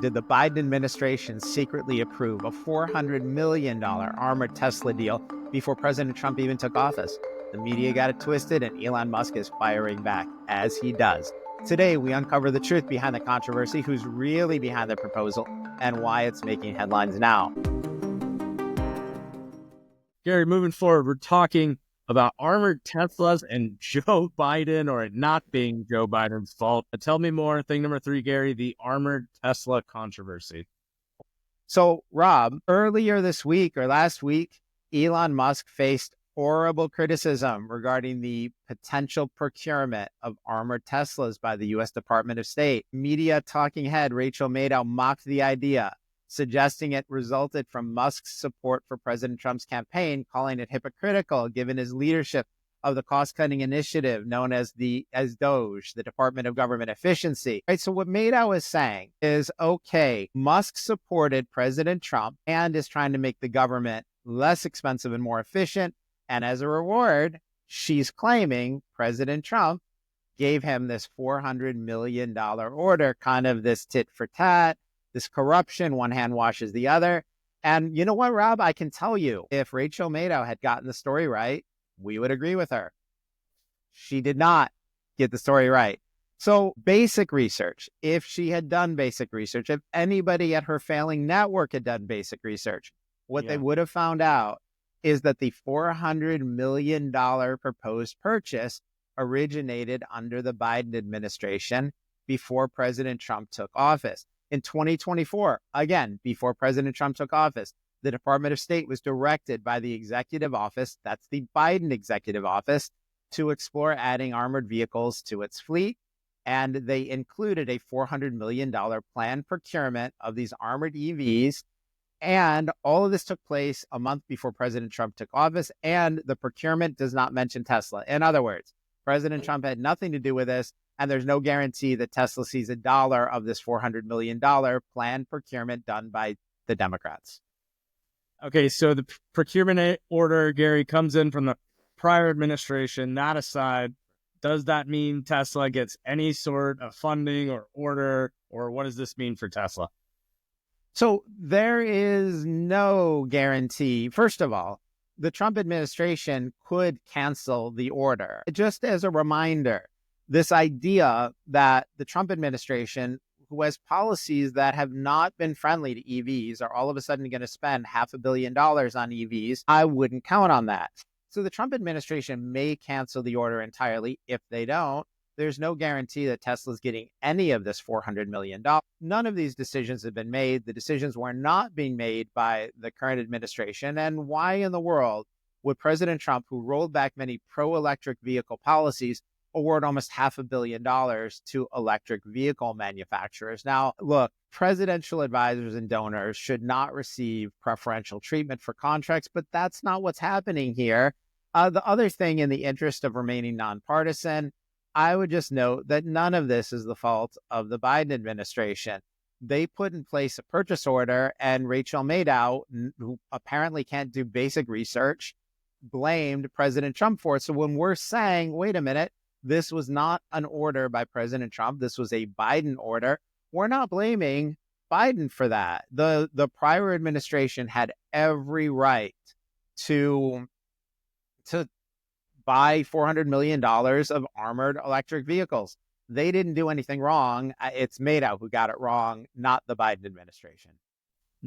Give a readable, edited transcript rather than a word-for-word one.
Did the Biden administration secretly approve a $400 million armored Tesla deal before President Trump even took office? The media got it twisted, and Elon Musk is firing back, as he does. Today, we uncover the truth behind the controversy, who's really behind the proposal, and why it's making headlines now. Gary, moving forward, we're talking about armored Teslas and Joe Biden, or it not being Joe Biden's fault. Tell me more. Thing number 3, Gary, the armored Tesla controversy. So, Rob, earlier this week or last week, Elon Musk faced horrible criticism regarding the potential procurement of armored Teslas by the U.S. Department of State. Media talking head Rachel Maddow mocked the idea, suggesting it resulted from Musk's support for President Trump's campaign, calling it hypocritical given his leadership of the cost-cutting initiative known as DOGE, the Department of Government Efficiency. Right. So what Maddow is saying is, okay, Musk supported President Trump and is trying to make the government less expensive and more efficient. And as a reward, she's claiming President Trump gave him this $400 million order, kind of this tit for tat, this corruption, one hand washes the other. And you know what, Rob? I can tell you, if Rachel Maddow had gotten the story right, we would agree with her. She did not get the story right. So basic research, if she had done basic research, if anybody at her failing network had done basic research, what they would have found out is that the $400 million proposed purchase originated under the Biden administration before President Trump took office. In 2024, again, before President Trump took office, the Department of State was directed by the executive office, that's the Biden executive office, to explore adding armored vehicles to its fleet. And they included a $400 million planned procurement of these armored EVs. And all of this took place a month before President Trump took office. And the procurement does not mention Tesla. In other words, President Trump had nothing to do with this. And there's no guarantee that Tesla sees $1 of this $400 million planned procurement done by the Democrats. Okay, so the procurement order, Gary, comes in from the prior administration. That aside, does that mean Tesla gets any sort of funding or order, or what does this mean for Tesla? So there is no guarantee. First of all, the Trump administration could cancel the order. Just as a reminder, this idea that the Trump administration, who has policies that have not been friendly to EVs, are all of a sudden going to spend $500 million on EVs, I wouldn't count on that. So the Trump administration may cancel the order entirely. If they don't, there's no guarantee that Tesla's getting any of this $400 million. None of these decisions have been made. The decisions were not being made by the current administration. And why in the world would President Trump, who rolled back many pro-electric vehicle policies, award almost $500 million to electric vehicle manufacturers? Now, look, presidential advisors and donors should not receive preferential treatment for contracts, but that's not what's happening here. The other thing, in the interest of remaining nonpartisan, I would just note that none of this is the fault of the Biden administration. They put in place a purchase order, and Rachel Maddow, who apparently can't do basic research, blamed President Trump for it. So when we're saying, wait a minute, this was not an order by President Trump, this was a Biden order, we're not blaming Biden for that. The prior administration had every right to buy $400 million of armored electric vehicles. They didn't do anything wrong. It's Maddow who got it wrong, not the Biden administration.